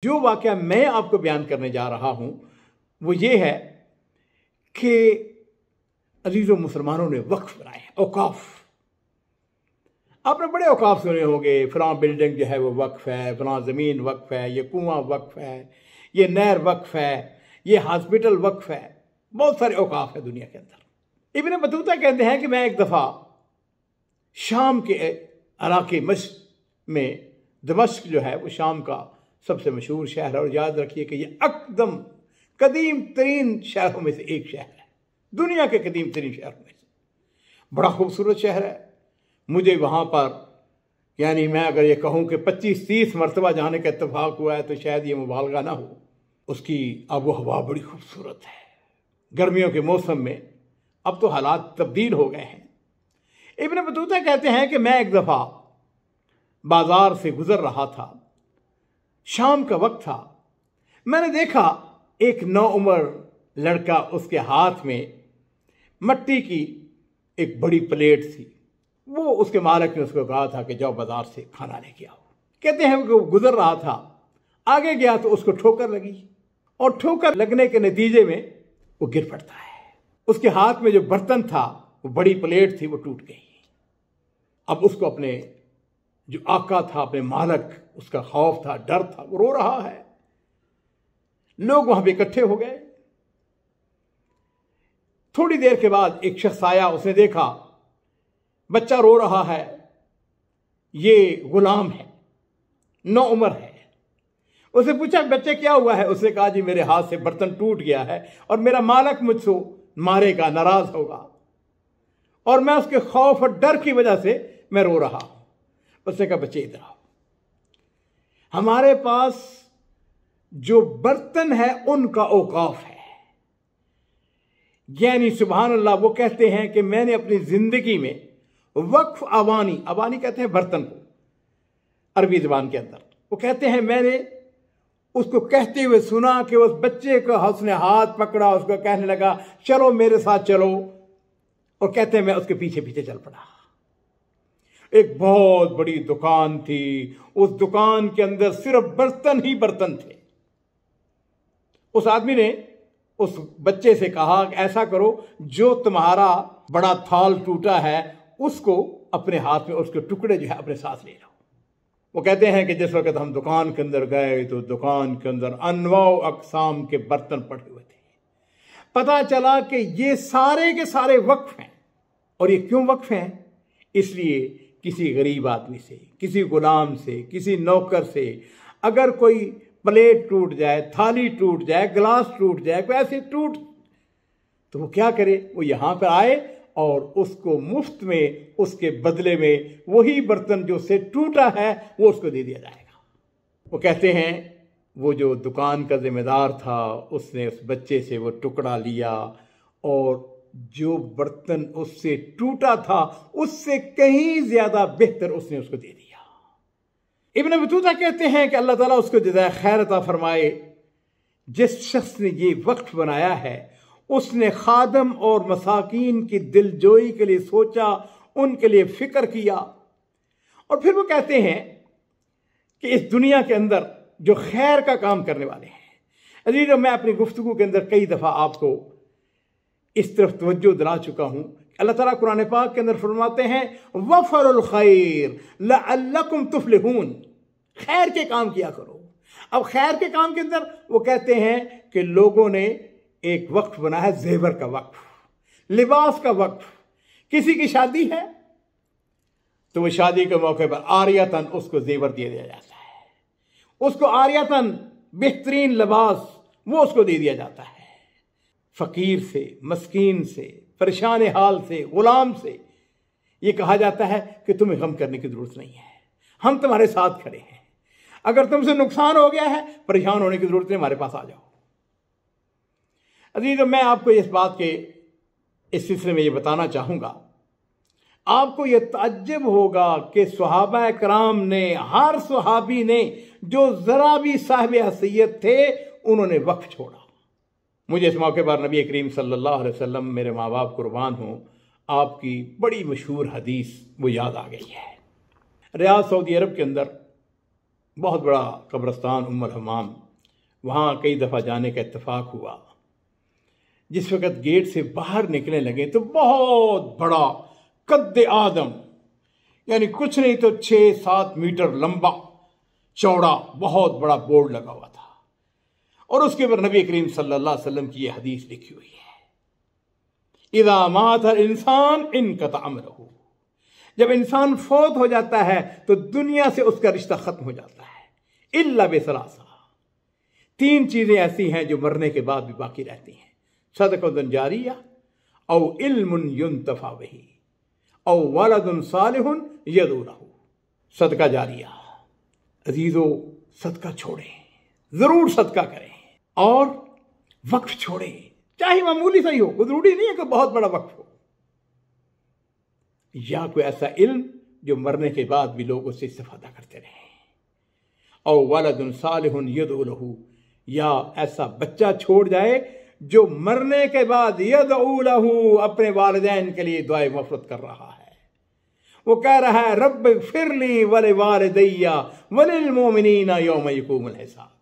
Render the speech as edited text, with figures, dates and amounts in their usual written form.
जो वाक़या मैं आपको बयान करने जा रहा हूं वो ये है कि अजीज़ों मुसलमानों ने वक्फ बनाए हैं, औकाफ। आपने बड़े औकाफ सुने होंगे, फलां बिल्डिंग जो है वो वक्फ है, फलां ज़मीन वक्फ है, ये कुआं वक्फ है, ये नहर वक्फ है, ये हॉस्पिटल वक्फ है। बहुत सारे औकाफ है दुनिया के अंदर। इब्न बतूता कहते हैं कि मैं एक दफ़ा शाम के इलाके मस्जिद में, दमश्क जो है वो शाम का सबसे मशहूर शहर है, और याद रखिए कि ये एकदम कदीम तरीन शहरों में से एक शहर है, दुनिया के कदीम तरीन शहरों में से। बड़ा खूबसूरत शहर है। मुझे वहाँ पर यानी मैं अगर ये कहूँ कि 25-30 मरतबा जाने का इत्तेफाक हुआ है तो शायद ये मुबालगा ना हो। उसकी आबो हवा बड़ी खूबसूरत है। गर्मियों के मौसम में अब तो हालात तब्दील हो गए हैं। इब्न बतूता कहते हैं कि मैं एक दफ़ा बाजार से गुजर रहा था, शाम का वक्त था। मैंने देखा एक नौउम्र लड़का, उसके हाथ में मट्टी की एक बड़ी प्लेट थी। वो उसके मालिक ने उसको कहा था कि जाओ बाजार से खाना लेके आओ। कहते हैं वो गुजर रहा था, आगे गया तो उसको ठोकर लगी, और ठोकर लगने के नतीजे में वो गिर पड़ता है। उसके हाथ में जो बर्तन था, वो बड़ी प्लेट थी, वो टूट गई। अब उसको अपने जो आका था, अपने मालिक, उसका खौफ था, डर था, वो रो रहा है। लोग वहां पे इकट्ठे हो गए। थोड़ी देर के बाद एक शख्स आया, उसने देखा बच्चा रो रहा है, ये गुलाम है, 9 उम्र है। उसने पूछा बच्चे क्या हुआ है? उसने कहा जी मेरे हाथ से बर्तन टूट गया है और मेरा मालिक मुझसे मारेगा, नाराज होगा, और मैं उसके खौफ और डर की वजह से मैं रो रहा हूं। उसने कहा बच्चे इधर आओ, हमारे पास जो बर्तन है उनका औकाफ है। यानी सुभान अल्लाह, वो कहते हैं कि मैंने अपनी जिंदगी में वक्फ अवानी, अवानी कहते हैं बर्तन को अरबी जबान के अंदर, वो कहते हैं मैंने उसको कहते हुए सुना कि उस बच्चे को उसने हाथ पकड़ा, उसको कहने लगा चलो मेरे साथ चलो, और कहते हैं मैं उसके पीछे पीछे चल पड़ा। एक बहुत बड़ी दुकान थी, उस दुकान के अंदर सिर्फ बर्तन ही बर्तन थे। उस आदमी ने उस बच्चे से कहा कि ऐसा करो, जो तुम्हारा बड़ा थाल टूटा है उसको अपने हाथ में, उसके टुकड़े जो है अपने साथ ले लो। वो कहते हैं कि जिस वक्त हम दुकान के अंदर गए तो दुकान के अंदर अनवाउ अकसाम के बर्तन पड़े हुए थे। पता चला कि ये सारे के सारे वक्फ हैं। और ये क्यों वक्फ हैं? इसलिए किसी गरीब आदमी से, किसी गुलाम से, किसी नौकर से अगर कोई प्लेट टूट जाए, थाली टूट जाए, गिलास टूट जाए, कोई ऐसे टूट, तो वो क्या करे? वो यहां पर आए और उसको मुफ्त में, उसके बदले में वही बर्तन जो से टूटा है वो उसको दे दिया जाएगा। वो कहते हैं वो जो दुकान का जिम्मेदार था उसने उस बच्चे से वो टुकड़ा लिया, और जो बर्तन उससे टूटा था उससे कहीं ज्यादा बेहतर उसने उसको दे दिया। इब्न बतूता कहते हैं कि अल्लाह ताला उसको जज़ाए खैर अता फरमाए। जिस शख्स ने ये वक्फ बनाया है उसने खादम और मसाकीन की दिलजोई के लिए सोचा, उनके लिए फिक्र किया। और फिर वो कहते हैं कि इस दुनिया के अंदर जो खैर का काम करने वाले हैं, अजीज़ मैं अपनी गुफ्तगू के अंदर कई दफ़ा आपको इस तरफ तवज्जो दिला चुका हूं। अल्लाह ताला कुरान पाक के अंदर फरमाते हैं वफ़अलुल खैर लअल्लकुम तुफ्लिहून, खैर के काम किया करो। अब खैर के काम के अंदर वो कहते हैं कि लोगों ने एक वक्फ बना है, जेवर का वक्फ, लिबास का वक्फ। किसी की शादी है तो वो शादी के मौके पर आरियतन उसको जेवर दे दिया जाता है, उसको आरियतन बेहतरीन लिबास वो उसको दे दिया जाता है। फकीर से, मस्कीन से, परेशान हाल से, गुलाम से ये कहा जाता है कि तुम्हें गम करने की जरूरत नहीं है, हम तुम्हारे साथ खड़े हैं। अगर तुमसे नुकसान हो गया है, परेशान होने की जरूरत नहीं, हमारे पास आ जाओ। अजीज मैं आपको इस बात के इस सिलसिले में ये बताना चाहूंगा, आपको ये ताज्जुब होगा कि सहाबा कराम ने, हर सहाबी ने जो जरा भी साहिब हैसियत थे उन्होंने वक्फ छोड़ा। मुझे इस मौके पर नबी करीम सल्लल्लाहु अलैहि वसल्लम, मेरे माँ बाप कुर्बान हों, आपकी बड़ी मशहूर हदीस वो याद आ गई है। रियाद सऊदी अरब के अंदर बहुत बड़ा कब्रिस्तान उम्मुल हमाम, वहाँ कई दफ़ा जाने का इत्तेफाक हुआ। जिस वक़्त गेट से बाहर निकलने लगे तो बहुत बड़ा कद्दे आदम, यानी कुछ नहीं तो 6-7 मीटर लंबा चौड़ा बहुत बड़ा बोर्ड लगा हुआ था, और उसके ऊपर नबी करीम सल्लल्लाहु अलैहि वसल्लम की यह हदीस लिखी हुई है, इज़ा मातल इंसान इनक़ता अमरुहु, जब इंसान फौत हो जाता है तो दुनिया से उसका रिश्ता खत्म हो जाता है, इल्ला बिसलासा। 3 चीजें ऐसी हैं जो मरने के बाद भी बाकी रहती हैं, सदक़तुन जारिया औ इल्मुन युंतफा बिही औ वलदुन सालिहुन यदू लहू। सदका जारिया, अजीजो सदका छोड़ें, जरूर सदका करें, और वक्फ छोड़ें, चाहे मामूली सा ही हो, जरूरी नहीं है कि बहुत बड़ा वक्फ हो, या कोई ऐसा इल्म जो मरने के बाद भी लोग उससे इस्तेफादा करते रहे, और वलदुन सालिहुन यदू लहू, या ऐसा बच्चा छोड़ जाए जो मरने के बाद यदऊ लहू, अपने वालिदैन के लिए दुआए मग़फ़िरत कर रहा है, वो कह रहा है रब्बि ग़फ़िरली वलिवालिदैया वलिल मोमिनीना यौम यक़ूमुल हिसाब।